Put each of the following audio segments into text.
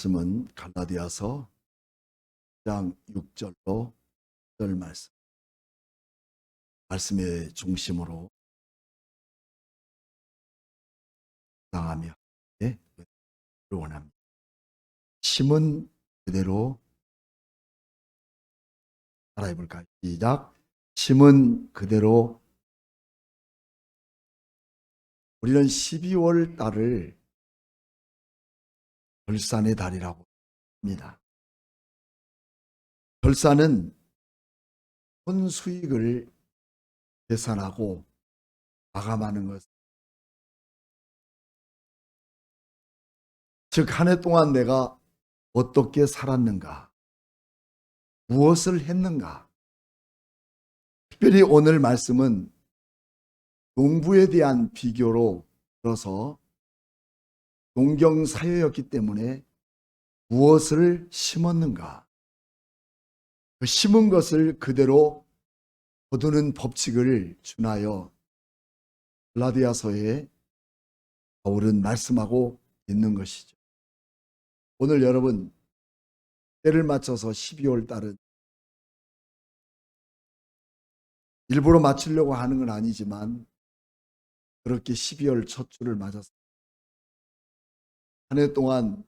말씀은 갈라디아서 1장 6절로 10절 말씀의 중심으로 묵상하며 원합니다. 심은 그대로 따라해볼까요? 시작. 심은 그대로. 우리는 12월 달을 결산의 달이라고 합니다. 결산은 손수익을 계산하고 마감하는 것, 즉 한 해 동안 내가 어떻게 살았는가, 무엇을 했는가. 특별히 오늘 말씀은 농부에 대한 비교로 들어서 농경사회였기 때문에 무엇을 심었는가, 그 심은 것을 그대로 거두는 법칙을 준하여 갈라디아서에 바울은 말씀하고 있는 것이죠. 오늘 여러분, 때를 맞춰서 12월 달은 일부러 맞추려고 하는 건 아니지만 그렇게 12월 첫 주를 맞아서 한 해 동안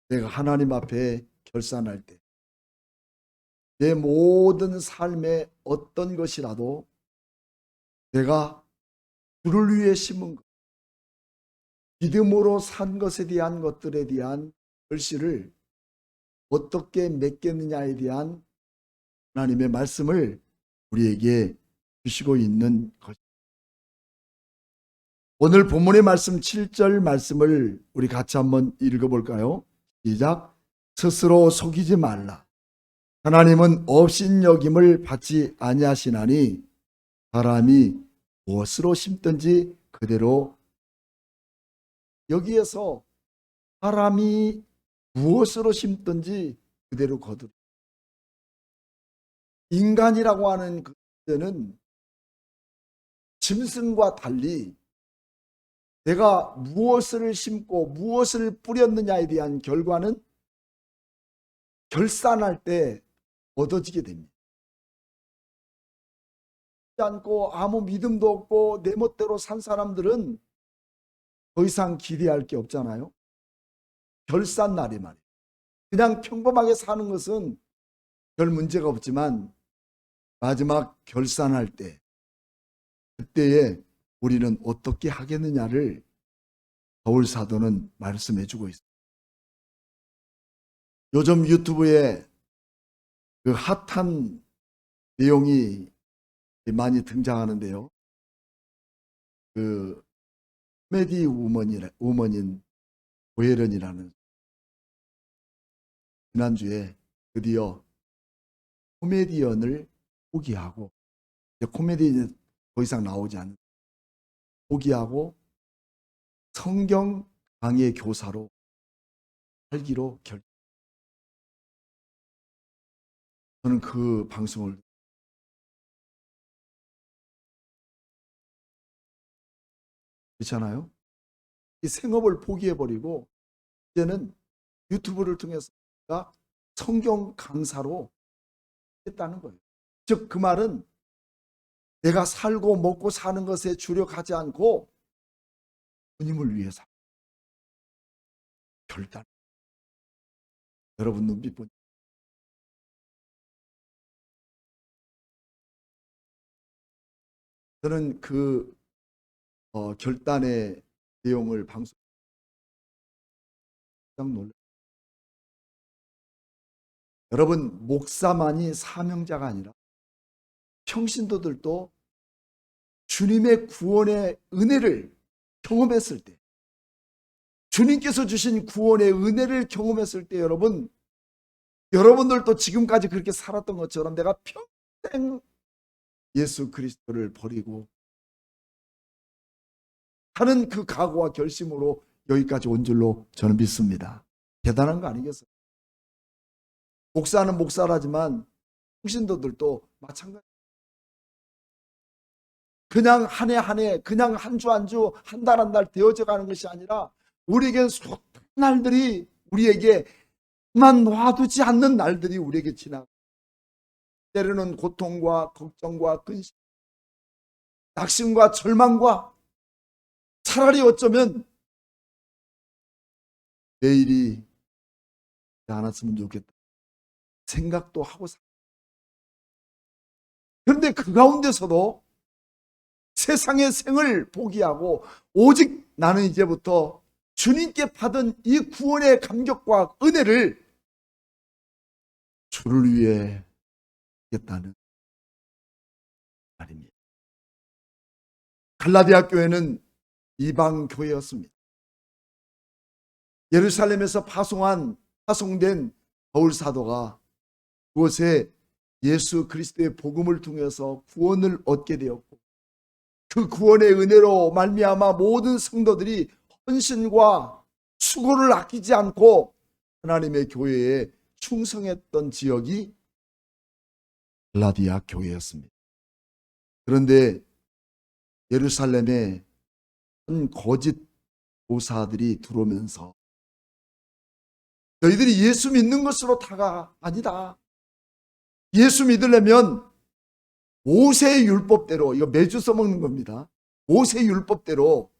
내가 하나님 앞에 결산할 때 내 모든 삶의 어떤 것이라도 내가 주를 위해 심은 것, 믿음으로 산 것에 대한 것들에 대한 결실을 어떻게 맺겠느냐에 대한 하나님의 말씀을 우리에게 주시고 있는 것입니다. 오늘 본문의 말씀 7절 말씀을 우리 같이 한번 읽어볼까요? 시작. 스스로 속이지 말라. 하나님은 업신여김을 받지 아니하시나니 사람이 무엇으로 심든지 그대로. 여기에서 사람이 무엇으로 심든지 그대로 거두리. 인간이라고 하는 그때는 짐승과 달리 내가 무엇을 심고 무엇을 뿌렸느냐에 대한 결과는 결산할 때 얻어지게 됩니다. 않고 아무 믿음도 없고 내 멋대로 산 사람들은 더 이상 기대할 게 없잖아요. 결산 날이 말이에요. 그냥 평범하게 사는 것은 별 문제가 없지만 마지막 결산할 때, 그때에 우리는 어떻게 하겠느냐를 바울 사도는 말씀해 주고 있습니다. 요즘 유튜브에 그 핫한 내용이 많이 등장하는데요. 그 코미디 우먼인 고혜련이라는, 지난주에 드디어 코미디언을 포기하고, 이제 코미디는 더 이상 나오지 않는, 포기하고 성경 강의 교사로 살기로 저는 그 방송을 그렇잖아요. 이 생업을 포기해버리고 이제는 유튜브를 통해서 성경 강사로 했다는 거예요. 즉 그 말은 내가 살고 먹고 사는 것에 주력하지 않고 주님을 위해 살. 결단. 여러분 눈빛 보니 저는 그 결단의 내용을 방송 깜짝 놀랐어요. 여러분, 목사만이 사명자가 아니라 평신도들도 주님의 구원의 은혜를 경험했을 때, 주님께서 주신 구원의 은혜를 경험했을 때 여러분들도 지금까지 그렇게 살았던 것처럼 내가 평생 예수 그리스도를 버리고 하는 그 각오와 결심으로 여기까지 온 줄로 저는 믿습니다. 대단한 거 아니겠어요? 목사는 목사라지만 평신도들도 마찬가지. 그냥 한 해 한 해, 그냥 한 주 한 주, 한 달 한 달 되어져 가는 것이 아니라 우리에겐 숱한 날들이 우리에게 만 놔두지 않는 날들이 우리에게 지나가. 때로는 고통과 걱정과 근심, 낙심과 절망과, 차라리 어쩌면 내일이 않았으면 좋겠다 생각도 하고. 그런데 그 가운데서도 세상의 생을 포기하고 오직 나는 이제부터 주님께 받은 이 구원의 감격과 은혜를 주를 위해 하겠다는 말입니다. 갈라디아 교회는 이방 교회였습니다. 예루살렘에서 파송된 바울 사도가 그곳에 예수 그리스도의 복음을 통해서 구원을 얻게 되었고, 그 구원의 은혜로 말미암아 모든 성도들이 헌신과 수고를 아끼지 않고 하나님의 교회에 충성했던 지역이 갈라디아 교회였습니다. 그런데 예루살렘에 한 거짓 교사들이 들어오면서 너희들이 예수 믿는 것으로 다가 아니다. 예수 믿으려면 모세의 율법대로, 이거 매주 써먹는 겁니다. 모세의 율법대로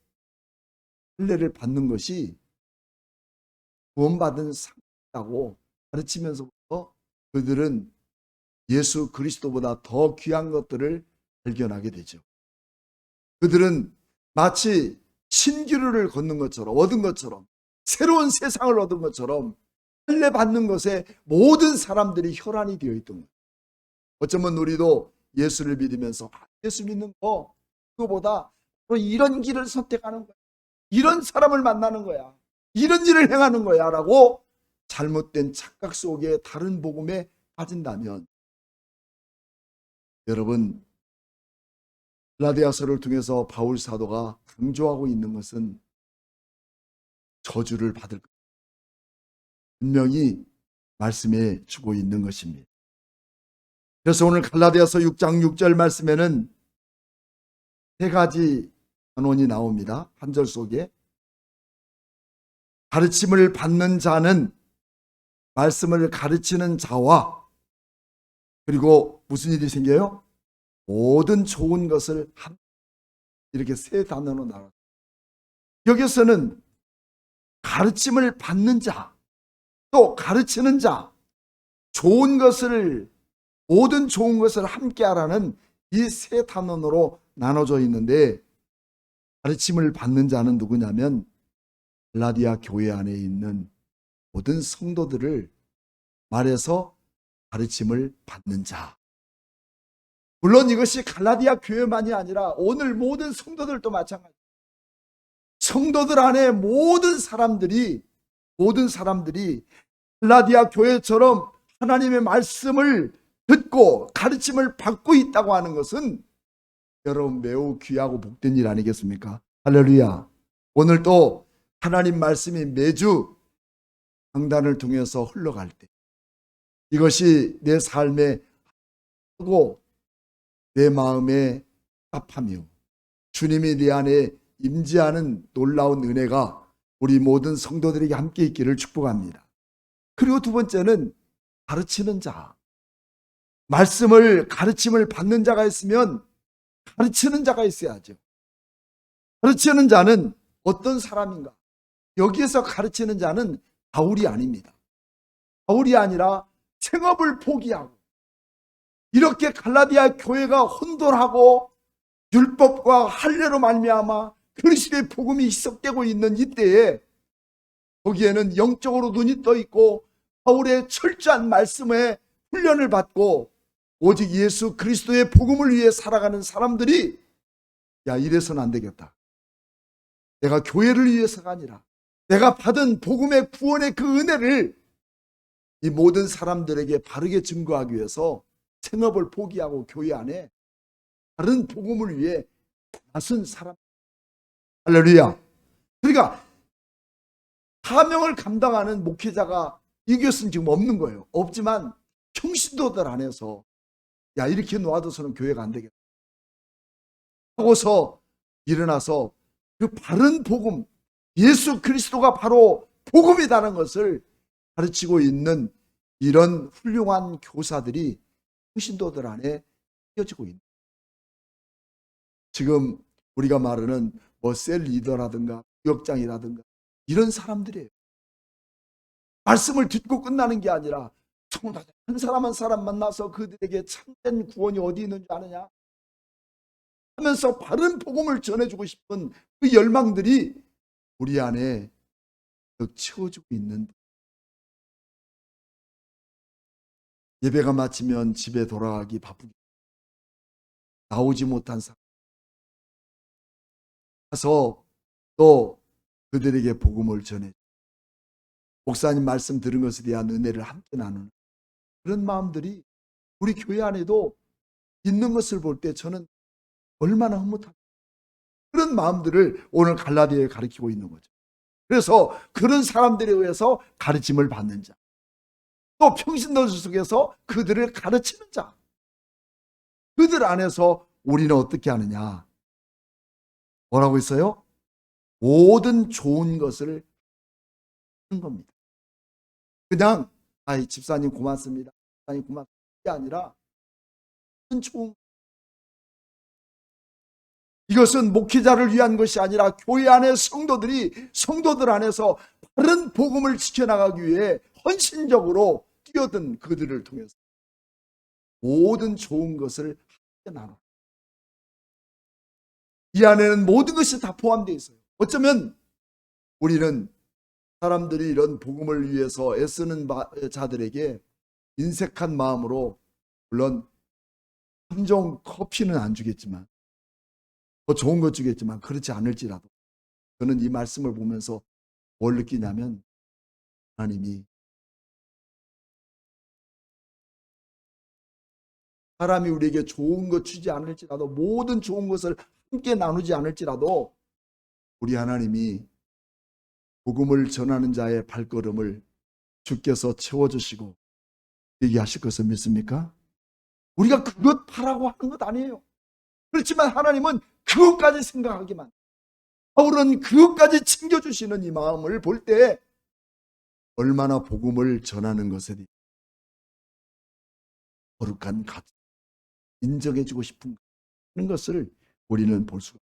할례를 받는 것이 구원받은 상이라고 가르치면서부터 그들은 예수 그리스도보다 더 귀한 것들을 발견하게 되죠. 그들은 마치 신기루를 걷는 것처럼, 얻은 것처럼, 새로운 세상을 얻은 것처럼 할례 받는 것에 모든 사람들이 혈안이 되어 있던 거예요. 어쩌면 우리도 예수를 믿으면서 예수 믿는 거, 그거보다 또 이런 길을 선택하는 거야, 이런 사람을 만나는 거야, 이런 일을 행하는 거야 라고 잘못된 착각 속에 다른 복음에 빠진다면, 여러분, 갈라디아서를 통해서 바울 사도가 강조하고 있는 것은 저주를 받을 것, 분명히 말씀해 주고 있는 것입니다. 그래서 오늘 갈라디아서 6장 6절 말씀에는 세 가지 단원이 나옵니다. 한 절 속에 가르침을 받는 자는 말씀을 가르치는 자와, 그리고 무슨 일이 생겨요? 모든 좋은 것을 이렇게 세 단어로 나눠. 여기서는 가르침을 받는 자, 또 가르치는 자, 좋은 것을, 모든 좋은 것을 함께 하라는 이 세 단원으로 나눠져 있는데, 가르침을 받는 자는 누구냐면 갈라디아 교회 안에 있는 모든 성도들을 말해서 가르침을 받는 자. 물론 이것이 갈라디아 교회만이 아니라 오늘 모든 성도들도 마찬가지입니다. 성도들 안에 모든 사람들이 갈라디아 교회처럼 하나님의 말씀을 듣고 가르침을 받고 있다고 하는 것은 여러분 매우 귀하고 복된 일 아니겠습니까? 할렐루야. 오늘 또 하나님 말씀이 매주 강단을 통해서 흘러갈 때 이것이 내 삶에 하고 내 마음에 답하며 주님이 내 안에 임재하는 놀라운 은혜가 우리 모든 성도들에게 함께 있기를 축복합니다. 그리고 두 번째는 가르치는 자. 가르침을 받는 자가 있으면 가르치는 자가 있어야죠. 가르치는 자는 어떤 사람인가? 여기에서 가르치는 자는 바울이 아닙니다. 바울이 아니라 생업을 포기하고 이렇게 갈라디아 교회가 혼돈하고 율법과 할례로 말미암아 그리스도의 복음이 희석되고 있는 이때에 거기에는 영적으로 눈이 떠 있고 바울의 철저한 말씀에 훈련을 받고 오직 예수 그리스도의 복음을 위해 살아가는 사람들이 야, 이래서는 안 되겠다. 내가 교회를 위해서가 아니라 내가 받은 복음의 구원의 그 은혜를 이 모든 사람들에게 바르게 증거하기 위해서 생업을 포기하고 교회 안에 다른 복음을 위해 나선 사람. 할렐루야. 그러니까 사명을 감당하는 목회자가 이것은 지금 없는 거예요. 없지만 평신도들 안에서 야, 이렇게 놓아둬서는 교회가 안 되겠다 하고서 일어나서 그 바른 복음, 예수 그리스도가 바로 복음이라는 것을 가르치고 있는 이런 훌륭한 교사들이 평신도들 안에 이어지고 있는, 지금 우리가 말하는 셀 리더라든가 구역장이라든가 이런 사람들이에요. 말씀을 듣고 끝나는 게 아니라 한 사람 한 사람 만나서 그들에게 참된 구원이 어디 있는지 아느냐 하면서 바른 복음을 전해주고 싶은 그 열망들이 우리 안에 채워지고 있는, 예배가 마치면 집에 돌아가기 바쁘게 나오지 못한 사람 가서 또 그들에게 복음을 전해, 목사님 말씀 들은 것에 대한 은혜를 함께 나누는 그런 마음들이 우리 교회 안에도 있는 것을 볼 때 저는 얼마나 흐뭇합니다. 그런 마음들을 오늘 갈라디아에 가르치고 있는 거죠. 그래서 그런 사람들에 의해서 가르침을 받는 자, 또 평신도들 속에서 그들을 가르치는 자, 그들 안에서 우리는 어떻게 하느냐, 뭐라고 했어요? 모든 좋은 것을 하는 겁니다. 그냥 집사님 고맙습니다, 집사님 고맙습니다 게 아니라 좋은, 이것은 목회자를 위한 것이 아니라 교회 안의 성도들 안에서 바른 복음을 지켜나가기 위해 헌신적으로 뛰어든 그들을 통해서 모든 좋은 것을 함께 나눠, 이 안에는 모든 것이 다 포함되어 있어요. 어쩌면 우리는 사람들이 이런 복음을 위해서 애쓰는 자들에게 인색한 마음으로, 물론 3종 커피는 안 주겠지만 더 좋은 것 주겠지만, 그렇지 않을지라도 저는 이 말씀을 보면서 뭘 느끼냐면, 하나님이 사람이 우리에게 좋은 것 주지 않을지라도, 모든 좋은 것을 함께 나누지 않을지라도 우리 하나님이 복음을 전하는 자의 발걸음을 주께서 채워주시고 얘기하실 것을 믿습니까? 우리가 그것 바라고 하는 것 아니에요. 그렇지만 하나님은 그것까지 생각하기만, 바울은 그것까지 챙겨주시는 이 마음을 볼 때 얼마나 복음을 전하는 것에 대해 거룩한 가치, 인정해주고 싶은 것을 우리는 볼 수가 있습니다.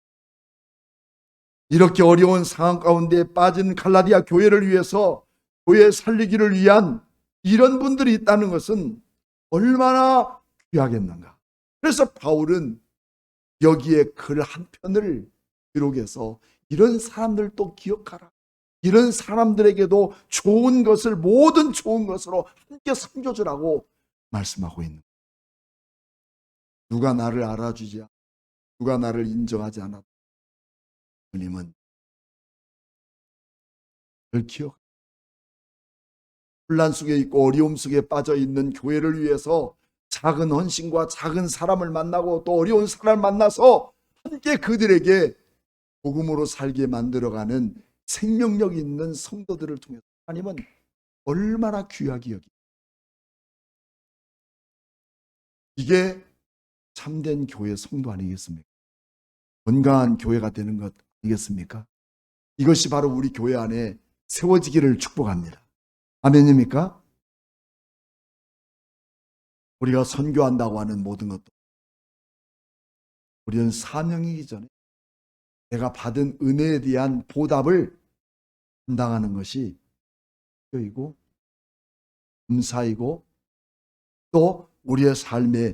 이렇게 어려운 상황 가운데 빠진 갈라디아 교회를 위해서, 교회 살리기를 위한 이런 분들이 있다는 것은 얼마나 귀하겠는가. 그래서 바울은 여기에 글 한 편을 기록해서 이런 사람들도 기억하라, 이런 사람들에게도 좋은 것을, 모든 좋은 것으로 함께 섬겨주라고 말씀하고 있는 거예요. 누가 나를 알아주지, 누가 나를 인정하지 않아도 주님은 늘 기억, 혼란 속에 있고 어려움 속에 빠져 있는 교회를 위해서 작은 헌신과 작은 사람을 만나고 또 어려운 사람을 만나서 함께 그들에게 복음으로 살게 만들어가는 생명력 있는 성도들을 통해서 하나님은 얼마나 귀하게 여기, 이게 참된 교회 성도 아니겠습니까? 건강한 교회가 되는 것 아니겠습니까? 이것이 바로 우리 교회 안에 세워지기를 축복합니다. 아멘입니까? 우리가 선교한다고 하는 모든 것도 우리는 사명이기 전에 내가 받은 은혜에 대한 보답을 감당하는 것이 교이고 감사이고 또 우리의 삶에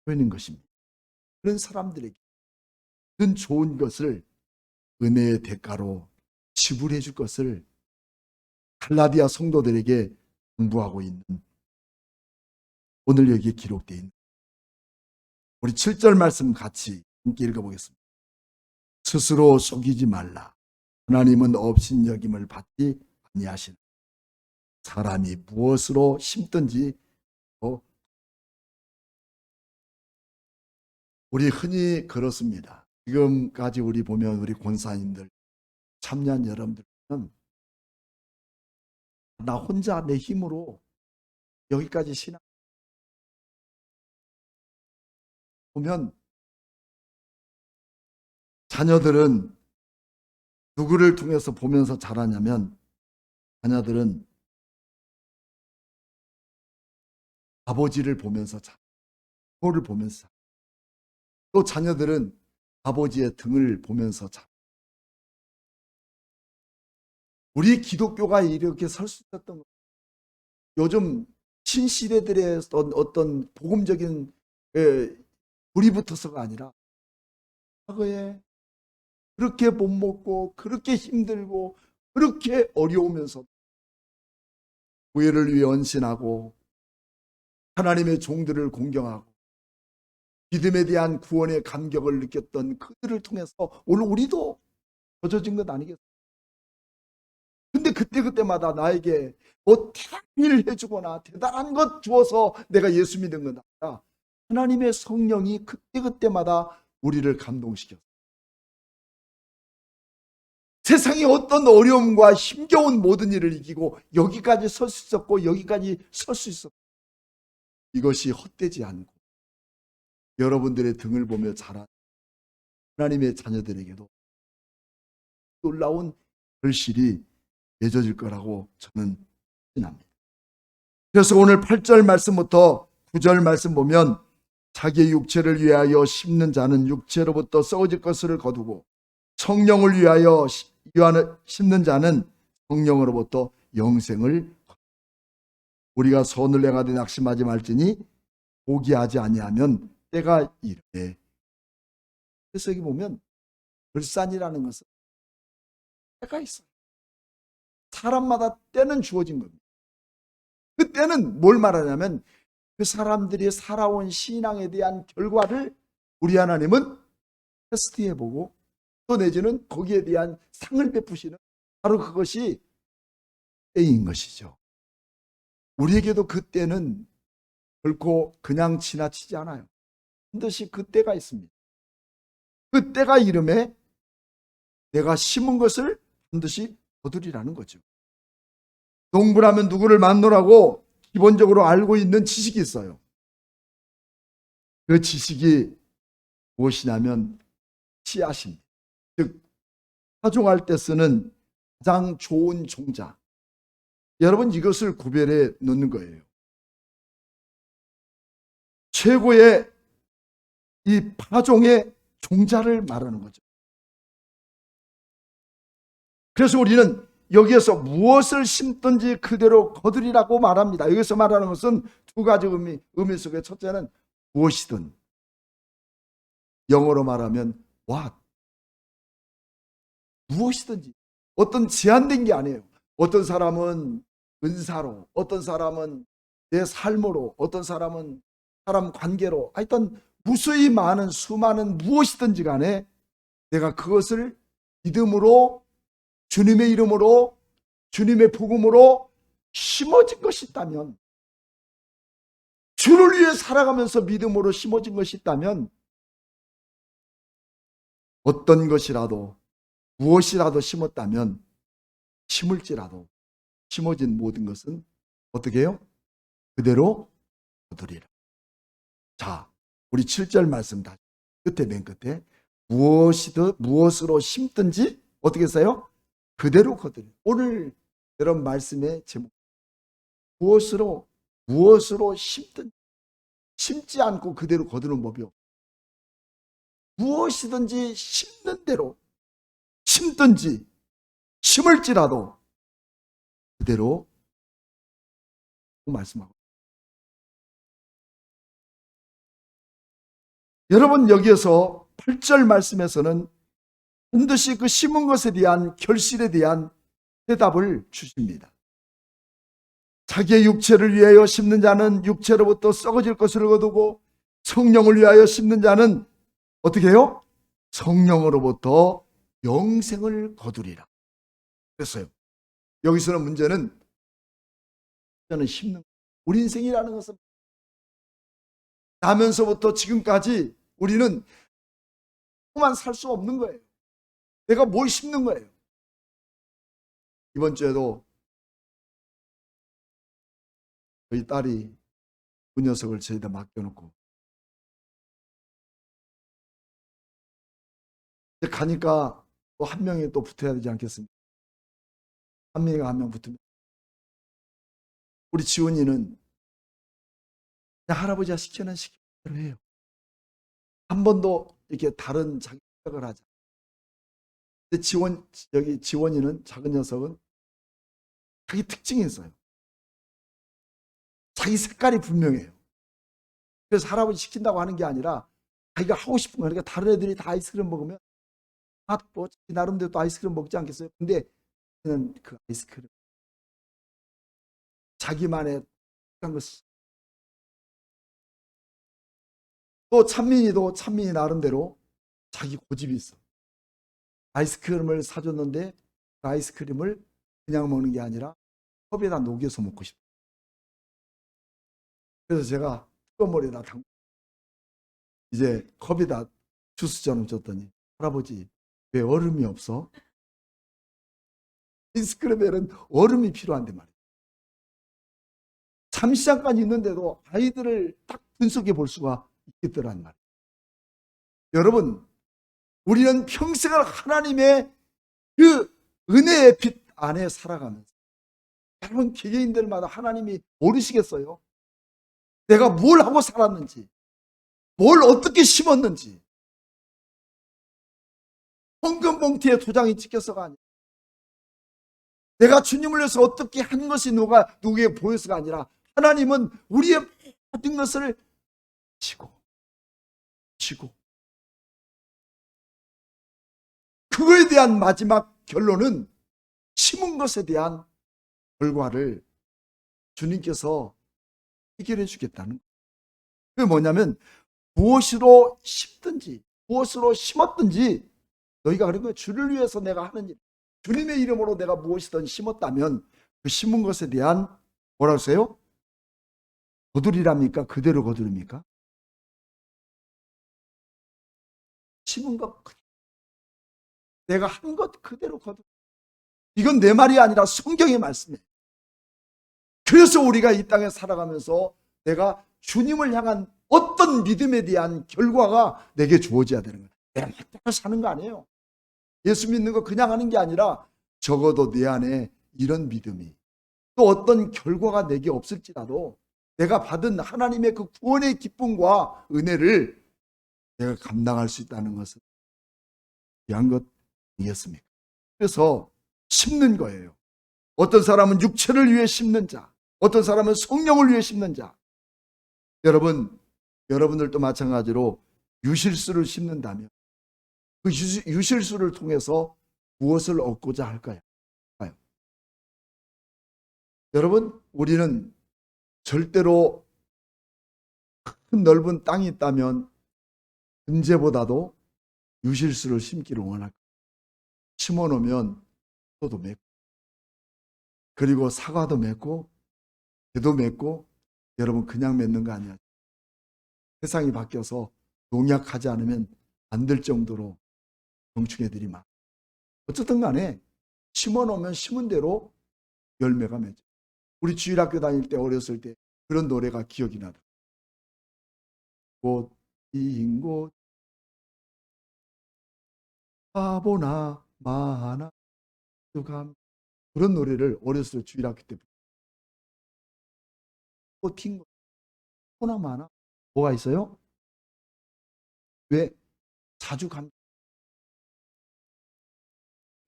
보이는 것입니다. 그런 사람들에게 그런 좋은 것을 은혜의 대가로 지불해 줄 것을 갈라디아 성도들에게 공부하고 있는, 오늘 여기에 기록되어 있는 우리 7절 말씀 같이 함께 읽어보겠습니다. 스스로 속이지 말라. 하나님은 업신여김을 받지 아니하시는, 사람이 무엇으로 심든지 우리 흔히 그렇습니다. 지금까지 우리 보면 우리 권사님들, 참여한 여러분들은 나 혼자 내 힘으로 여기까지 신앙 보면, 자녀들은 누구를 통해서 보면서 자라냐면 자녀들은 아버지를 보면서 부모를 보면서 또 자녀들은 아버지의 등을 보면서 우리 기독교가 이렇게 설 수 있었던 것. 요즘 신시대들의 어떤 복음적인 불이 붙어서가 아니라 과거에 그렇게 못 먹고 그렇게 힘들고 그렇게 어려우면서 구애를 위해 헌신하고 하나님의 종들을 공경하고 믿음에 대한 구원의 감격을 느꼈던 그들을 통해서 오늘 우리도 젖어진 것 아니겠어요? 근데 그때마다 나에게 뭐 대단한 일을 해주거나 대단한 것 주어서 내가 예수 믿은 건 아니라 하나님의 성령이 그때마다 우리를 감동시켰어요. 세상의 어떤 어려움과 힘겨운 모든 일을 이기고 여기까지 설 수 있었고 여기까지 설 수 있었고, 이것이 헛되지 않고 여러분들의 등을 보며 자란 하나님의 자녀들에게도 놀라운 결실이 맺어질 거라고 저는 신합니다. 그래서 오늘 8절 말씀부터 9절 말씀 보면 자기의 육체를 위하여 심는 자는 육체로부터 썩어질 것을 거두고 성령을 위하여 심는 자는 성령으로부터 영생을. 우리가 손을 내가되 낙심하지 말지니 포기하지 아니하면 때가 이르되. 그래서 여기 보면 결산이라는 것은 때가 있어요. 사람마다 때는 주어진 겁니다. 그 때는 뭘 말하냐면 그 사람들이 살아온 신앙에 대한 결과를 우리 하나님은 테스트해보고 또 내지는 거기에 대한 상을 베푸시는, 바로 그것이 때인 것이죠. 우리에게도 그 때는 결코 그냥 지나치지 않아요. 반드시 그 때가 있습니다. 그 때가 이름에 내가 심은 것을 반드시 거두리라는 거죠. 농부라면 누구를 만나라고 기본적으로 알고 있는 지식이 있어요. 그 지식이 무엇이냐면 씨앗입니다. 즉 파종할 때 쓰는 가장 좋은 종자. 여러분, 이것을 구별해 놓는 거예요. 최고의 이 파종의 종자를 말하는 거죠. 그래서 우리는 여기에서 무엇을 심든지 그대로 거두리라고 말합니다. 여기서 말하는 것은 두 가지 의미 속에, 첫째는 무엇이든, 영어로 말하면 what, 무엇이든지. 어떤 제한된 게 아니에요. 어떤 사람은 은사로, 어떤 사람은 내 삶으로, 어떤 사람은 사람 관계로, 하여튼 무수히 많은 수많은 무엇이든지 간에 내가 그것을 믿음으로, 주님의 이름으로, 주님의 복음으로 심어진 것이 있다면, 주를 위해 살아가면서 믿음으로 심어진 것이 있다면, 어떤 것이라도 무엇이라도 심었다면 심을지라도 심어진 모든 것은 어떻게 해요? 그대로 거두리라. 자, 우리 7절 말씀 다시 끝에, 맨 끝에 무엇으로 심든지 어떻게 써요? 그대로 거두리. 오늘 여러분 말씀의 제목, 무엇으로 심든지, 심지 않고 그대로 거두는 법이요. 무엇이든지 심는 대로 심든지 심을지라도 그대로 말씀하고. 여러분, 여기에서 8절 말씀에서는 반드시 그 심은 것에 대한 결실에 대한 대답을 주십니다. 자기의 육체를 위하여 심는 자는 육체로부터 썩어질 것을 거두고 성령을 위하여 심는 자는 어떻게 해요? 성령으로부터 영생을 거두리라. 그랬어요. 여기서는 문제는 심는, 우리 인생이라는 것은 나면서부터 지금까지 우리는 만 살 수 없는 거예요. 내가 뭘 심는 거예요. 이번 주에도 저희 딸이 그 녀석을 저희다 맡겨놓고 가니까 또 한 명이 또 붙어야 되지 않겠습니까? 한 명이 한 명 붙으면 우리 지원이는 그냥 할아버지가 시키는 대로 해요. 한 번도 이렇게 다른 자기 생각을 하지. 근데 여기 지원이는 작은 녀석은 자기 특징이 있어요. 자기 색깔이 분명해요. 그래서 할아버지 시킨다고 하는 게 아니라 자기가 하고 싶은 거. 그러니까 다른 애들이 다 아이스크림 먹으면 뭐 나름대로 또 아이스크림 먹지 않겠어요? 근데 그는 그 아이스크림 자기만의 것이. 또 찬민이 나름대로 자기 고집이 있어. 아이스크림을 사줬는데 그 아이스크림을 그냥 먹는 게 아니라 컵에다 녹여서 먹고 싶어. 그래서 제가 뜨거운 물에다 이제 컵에다 주스처럼 줬더니 할아버지 왜 얼음이 없어? 아이스크림에는 얼음이 필요한데 말이에요. 잠시간까지 있는데도 아이들을 딱 분석해 볼 수가 있겠더란 말이에요. 여러분, 우리는 평생을 하나님의 그 은혜의 빛 안에 살아가면서, 여러분 개개인들마다 하나님이 모르시겠어요? 내가 뭘 하고 살았는지, 뭘 어떻게 심었는지. 헌금 봉투에 도장이 찍혀서가 아니라 내가 주님을 위해서 어떻게 한 것이 누구에게 보여서가 아니라 하나님은 우리의 모든 것을 치고 그거에 대한 마지막 결론은 심은 것에 대한 결과를 주님께서 해결해 주겠다는 거예요. 그게 뭐냐면 무엇으로 심든지 무엇으로 심었든지 너희가 그런 거예요. 주를 위해서 내가 하는 일, 주님의 이름으로 내가 무엇이든 심었다면 그 심은 것에 대한 뭐라고 하세요? 거두리랍니까? 그대로 거두립니까? 심은 것, 내가 한 것 그대로 거두. 이건 내 말이 아니라 성경의 말씀이에요. 그래서 우리가 이 땅에 살아가면서 내가 주님을 향한 어떤 믿음에 대한 결과가 내게 주어져야 되는 거예요. 내가 맞다고 사는 거 아니에요. 예수 믿는 거 그냥 하는 게 아니라 적어도 내 안에 이런 믿음이, 또 어떤 결과가 내게 없을지라도 내가 받은 하나님의 그 구원의 기쁨과 은혜를 내가 감당할 수 있다는 것은 귀한 것 아니겠습니까? 그래서 심는 거예요. 어떤 사람은 육체를 위해 심는 자, 어떤 사람은 성령을 위해 심는 자. 여러분들도 마찬가지로 유실수를 심는다면 그 유실수를 통해서 무엇을 얻고자 할까요? 여러분, 우리는 절대로 큰 넓은 땅이 있다면 은재보다도 유실수를 심기를 원할 거예요. 심어놓으면 또도 맺고, 그리고 사과도 맺고 배도 맺고. 여러분, 그냥 맺는 거 아니야. 세상이 바뀌어서 농약하지 않으면 안 될 정도로 병충해들이 많아. 어쨌든 간에 심어놓으면 심은 대로 열매가 맺어. 우리 주일학교 다닐 때 어렸을 때 그런 노래가 기억이 나더라고요. 꽃 핀 곳 바보나 마나 그런 노래를 어렸을 때 주일학교 때 꽃 핀 곳 바보나 마나 뭐가 있어요? 왜? 자주 감.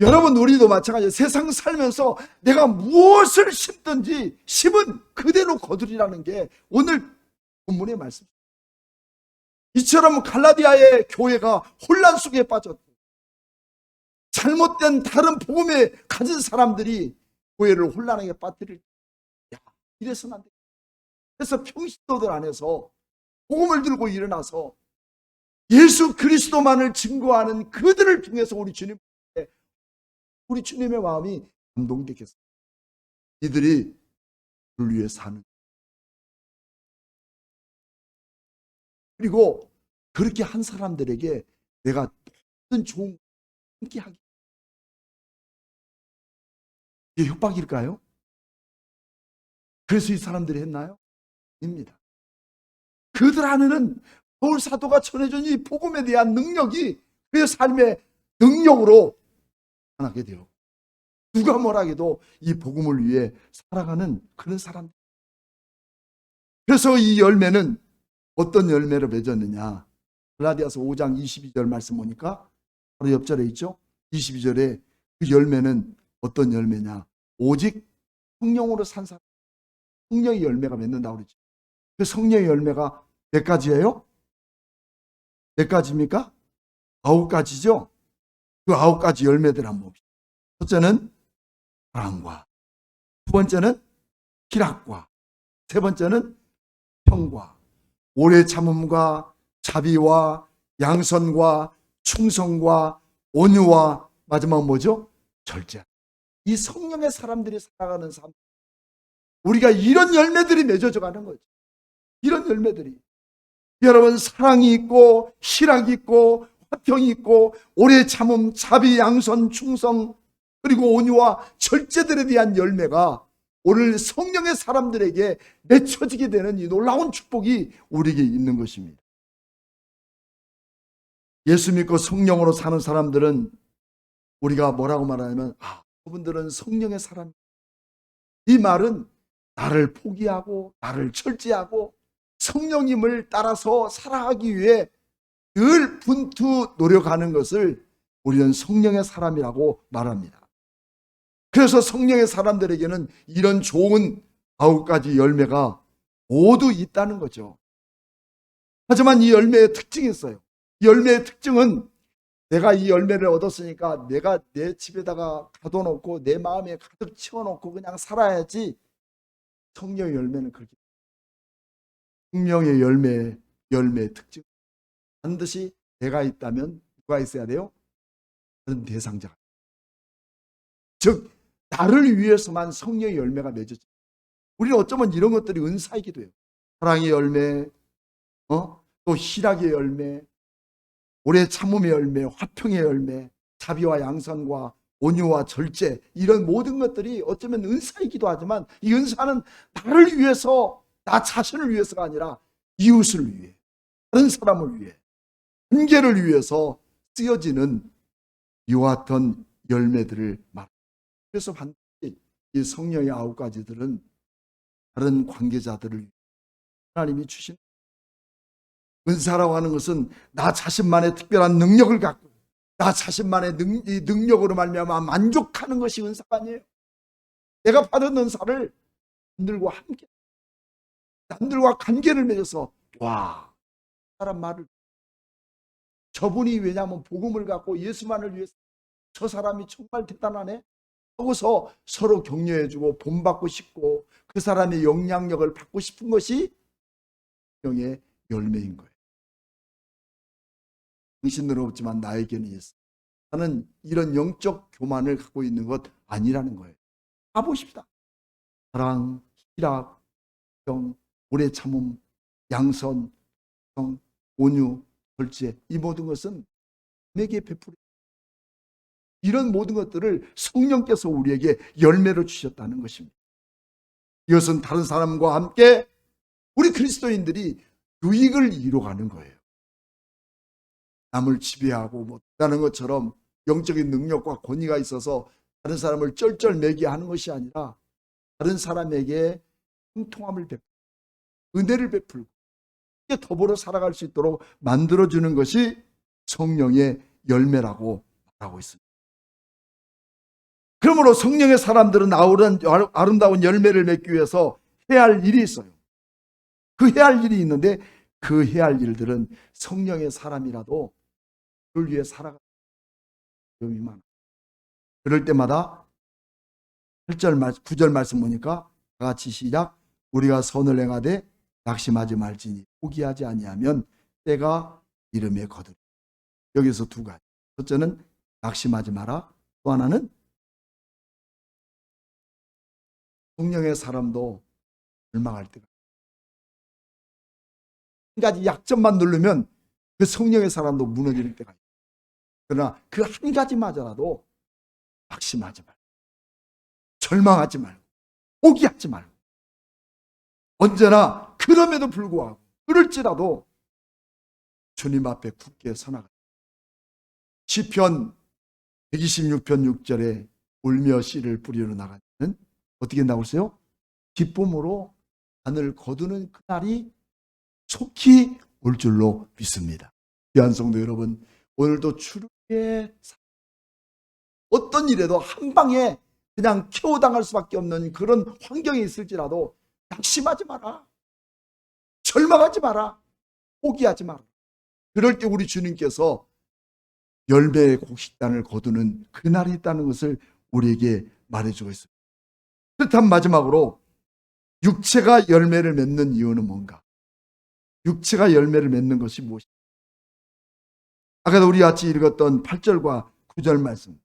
여러분, 우리도 마찬가지예요. 세상 살면서 내가 무엇을 심든지 심은 그대로 거두리라는 게 오늘 본문의 말씀. 이처럼 갈라디아의 교회가 혼란 속에 빠졌고 잘못된 다른 복음에 가진 사람들이 교회를 혼란하게 빠뜨릴 때, 이래서는 안 돼. 그래서 평신도들 안에서 복음을 들고 일어나서 예수 그리스도만을 증거하는 그들을 통해서 우리 주님의 마음이 감동되겠어요. 이들이 그를 위해 사는. 그리고 그렇게 한 사람들에게 내가 모든 좋은 함께 하기. 이게 협박일까요? 그래서 이 사람들이 했나요? 입니다. 그들 안에는 바울 사도가 전해준 이 복음에 대한 능력이 그의 삶의 능력으로 나타나게 되어 누가 뭐라 해도 이 복음을 위해 살아가는 그런 사람. 그래서 이 열매는 어떤 열매로 맺었느냐? 갈라디아서 5장 22절 말씀 보니까 바로 옆절에 있죠. 22절에 그 열매는 어떤 열매냐? 오직 성령으로 산 사람, 성령의 열매가 맺는다고 그러죠. 그 성령의 열매가 몇 가지예요? 몇 가지입니까? 9가지죠. 그 9가지 열매들 한번 봅시다. 첫째는 사랑과, 두 번째는 희락과, 세 번째는 평과, 오래 참음과 자비와 양선과 충성과 온유와, 마지막 뭐죠? 절제. 이 성령의 사람들이 살아가는 삶, 우리가 이런 열매들이 맺어져 가는 거죠. 이런 열매들이. 여러분, 사랑이 있고 희락이 있고 화평이 있고 오래 참음, 자비, 양선, 충성, 그리고 온유와 절제들에 대한 열매가 오늘 성령의 사람들에게 맺혀지게 되는 이 놀라운 축복이 우리에게 있는 것입니다. 예수 믿고 성령으로 사는 사람들은 우리가 뭐라고 말하냐면, 그분들은 성령의 사람. 이 말은 나를 포기하고 나를 철저하고 성령님을 따라서 살아가기 위해 늘 분투 노력하는 것을 우리는 성령의 사람이라고 말합니다. 그래서 성령의 사람들에게는 이런 좋은 9가지 열매가 모두 있다는 거죠. 하지만 이 열매의 특징이 있어요. 이 열매의 특징은 내가 이 열매를 얻었으니까 내가 내 집에다가 가둬놓고 내 마음에 가득 채워놓고 그냥 살아야지. 성령의 열매는 그렇게, 성령의 열매의 특징, 반드시 내가 있다면 누가 있어야 돼요? 다른 대상자가. 즉 나를 위해서만 성령의 열매가 맺어져. 우리는 어쩌면 이런 것들이 은사이기도 해요. 사랑의 열매, 또 희락의 열매, 오래 참음의 열매, 화평의 열매, 자비와 양선과 온유와 절제, 이런 모든 것들이 어쩌면 은사이기도 하지만 이 은사는 나를 위해서, 나 자신을 위해서가 아니라 이웃을 위해, 다른 사람을 위해, 관계를 위해서 쓰여지는 이와 같은 열매들을 말합니다. 그래서 반드시 이 성령의 9가지들은 다른 관계자들을 하나님이 주신 은사라고 하는 것은 나 자신만의 특별한 능력을 갖고 나 자신만의 이 능력으로 말미암아 만족하는 것이 은사가 아니에요. 내가 받은 은사를 남들과 함께, 남들과 관계를 맺어서, 와, 사람 말을, 저분이 왜냐하면 복음을 갖고 예수만을 위해서 저 사람이 정말 대단하네 하고서 서로 격려해주고 본받고 싶고 그 사람의 영향력을 받고 싶은 것이 성령의 열매인 거예요. 당신들은 없지만 나에게는 있어. 나는 이런 영적 교만을 갖고 있는 것 아니라는 거예요. 가보십시다. 사랑, 희락, 정, 오래 참음, 양선, 정, 온유, 절제, 이 모든 것은 내게 베풀어. 이런 모든 것들을 성령께서 우리에게 열매로 주셨다는 것입니다. 이것은 다른 사람과 함께 우리 그리스도인들이 유익을 이루어가는 거예요. 남을 지배하고 못하는 것처럼 영적인 능력과 권위가 있어서 다른 사람을 쩔쩔매게 하는 것이 아니라 다른 사람에게 형통함을 베풀고 은혜를 베풀고 더불어 살아갈 수 있도록 만들어주는 것이 성령의 열매라고 말하고 있습니다. 그러므로 성령의 사람들은 아름다운 열매를 맺기 위해서 해야 할 일이 있어요. 그 해야 할 일이 있는데 그 해야 할 일들은 성령의 사람이라도 그를 위해 살아가는 위험이 많아요. 그럴 때마다 8절, 9절 말씀 보니까 다 같이 시작. 우리가 선을 행하되 낙심하지 말지니 포기하지 아니하면 때가 이름에 거두리. 여기서 두 가지. 첫째는 낙심하지 마라. 또 하나는 성령의 사람도 절망할 때가. 한 가지 약점만 누르면 그 성령의 사람도 무너질 때가 있어요. 그러나 그 한 가지마저라도 낙심하지 말고, 절망하지 말고, 포기하지 말고, 언제나 그럼에도 불구하고 그럴지라도 주님 앞에 굳게 서나가. 시편 126편 6절에 울며 씨를 뿌리러 나가는 어떻게 나오세요? 기쁨으로 단을 거두는 그날이 속히 올 줄로 믿습니다. 귀한 성도 여러분, 오늘도 주님의 어떤 일에도 한 방에 그냥 KO당할 수밖에 없는 그런 환경이 있을지라도 낙심하지 마라. 절망하지 마라. 포기하지 마라. 그럴 때 우리 주님께서 열매의 곡식단을 거두는 그날이 있다는 것을 우리에게 말해주고 있습니다. 그렇다면 마지막으로 육체가 열매를 맺는 이유는 뭔가? 육체가 열매를 맺는 것이 무엇입니까? 아까도 우리 같이 읽었던 8절과 9절 말씀.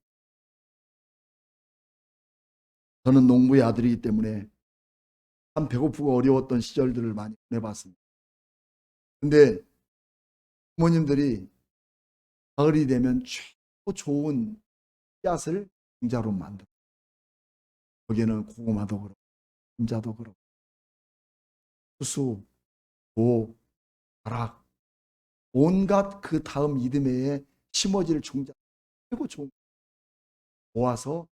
저는 농부의 아들이기 때문에 참 배고프고 어려웠던 시절들을 많이 보내봤습니다. 근데 부모님들이 가을이 되면 최고 좋은 씨앗을 공자로 만들어요. 거기에는 고구마도 그렇고 감자도 그렇고 수수, 보, 가락 온갖 그 다음 이듬해에 심어질 종자 최고 좋은 모아서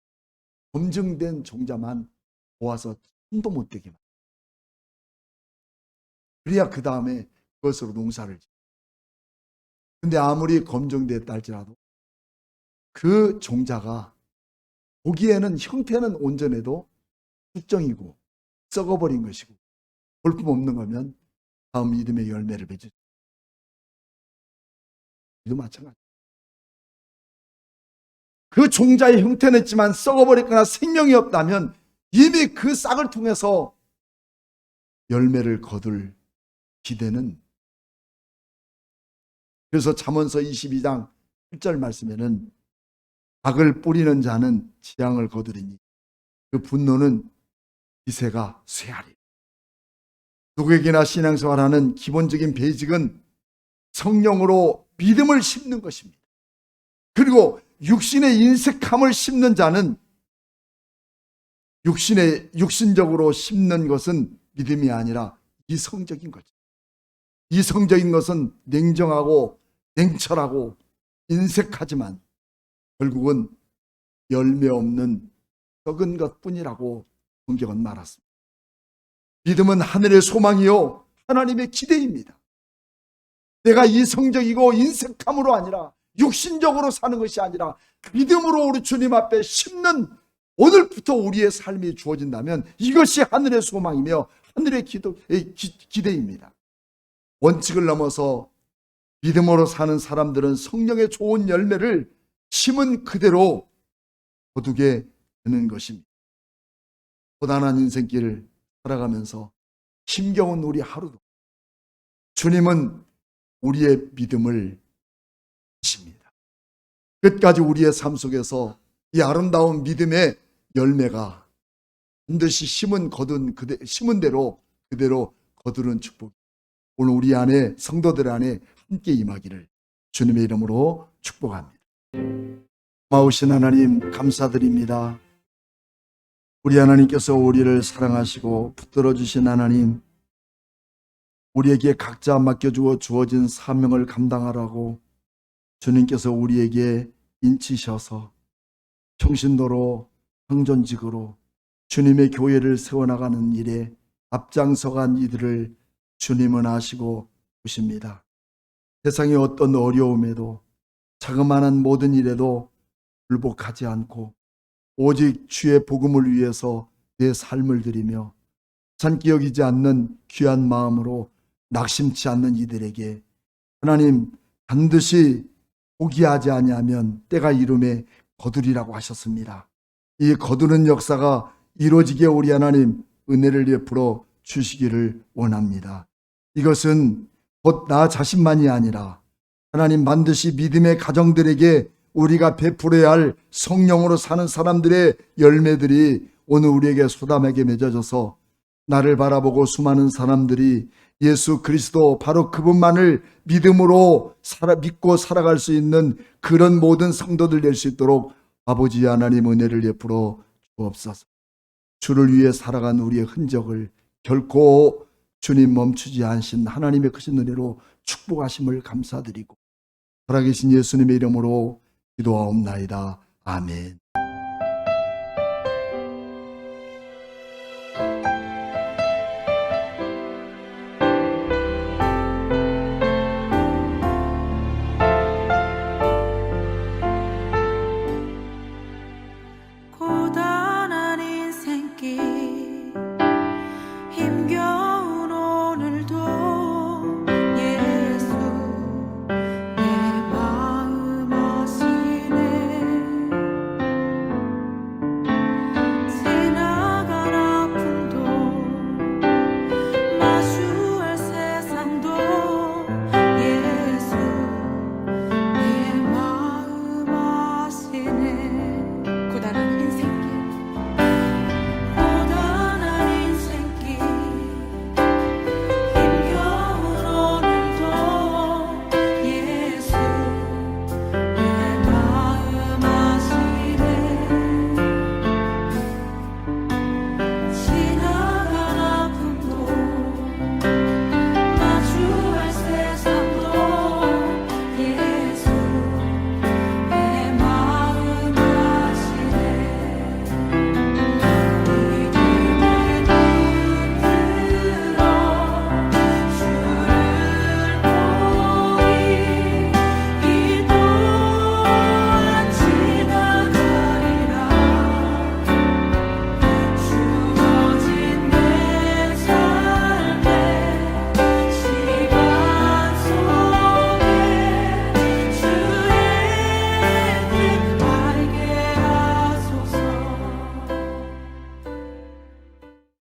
검증된 종자만 모아서 손도 못 대게 만들어요. 그래야 그 다음에 그것으로 농사를 지어요. 근데 아무리 검증됐다 할지라도 그 종자가 보기에는 형태는 온전해도 숙정이고 썩어버린 것이고 볼품없는 거면 다음 이듬해 열매를 맺죠. 이도 마찬가지. 그 종자의 형태는 있지만 썩어버렸거나 생명이 없다면 이미 그 싹을 통해서 열매를 거둘 기대는, 그래서 잠언서 22장 1절 말씀에는 악을 뿌리는 자는 재앙을 거두리니 그 분노는 기세가 쇠하리. 누구에게나 신앙생활하는 기본적인 베이직은 성령으로 믿음을 심는 것입니다. 그리고 육신의 인색함을 심는 자는 육신적으로 심는 것은 믿음이 아니라 이성적인 거죠. 이성적인 것은 냉정하고 냉철하고 인색하지만 결국은 열매 없는 썩은 것뿐이라고 성경은 말했습니다. 믿음은 하늘의 소망이요 하나님의 기대입니다. 내가 이성적이고 인색함으로 아니라 육신적으로 사는 것이 아니라 믿음으로 우리 주님 앞에 심는 오늘부터 우리의 삶이 주어진다면 이것이 하늘의 소망이며 하늘의 기대입니다. 원칙을 넘어서 믿음으로 사는 사람들은 성령의 좋은 열매를 심은 그대로 거두게 되는 것입니다. 고단한 인생길을 살아가면서 힘겨운 우리 하루도 주님은 우리의 믿음을 하십니다. 끝까지 우리의 삶 속에서 이 아름다운 믿음의 열매가 반드시 심은 대로 그대로 거두는 축복, 오늘 우리 안에 성도들 안에 함께 임하기를 주님의 이름으로 축복합니다. 고마우신 하나님 감사드립니다. 우리 하나님께서 우리를 사랑하시고 붙들어 주신 하나님, 우리에게 각자 맡겨주어 주어진 사명을 감당하라고 주님께서 우리에게 인치셔서 평신도로 황전직으로 주님의 교회를 세워나가는 일에 앞장서간 이들을 주님은 아시고 보십니다. 세상의 어떤 어려움에도 자그마한 모든 일에도 굴복하지 않고 오직 주의 복음을 위해서 내 삶을 드리며 산기 여기지 않는 귀한 마음으로 낙심치 않는 이들에게 하나님 반드시 포기하지 아니하면 때가 이름에 거두리라고 하셨습니다. 이 거두는 역사가 이루어지게 우리 하나님 은혜를 베풀어 주시기를 원합니다. 이것은 곧 나 자신만이 아니라 하나님 반드시 믿음의 가정들에게 우리가 베풀어야 할 성령으로 사는 사람들의 열매들이 오늘 우리에게 소담하게 맺어져서 나를 바라보고 수많은 사람들이 예수 그리스도 바로 그분만을 믿음으로 믿고 살아갈 수 있는 그런 모든 성도들 될 수 있도록 아버지 하나님 은혜를 베풀어 주옵소서. 주를 위해 살아간 우리의 흔적을 결코 주님 멈추지 않으신 하나님의 크신 은혜로 축복하심을 감사드리고 살아계신 예수님의 이름으로 기도하옵나이다. 아멘.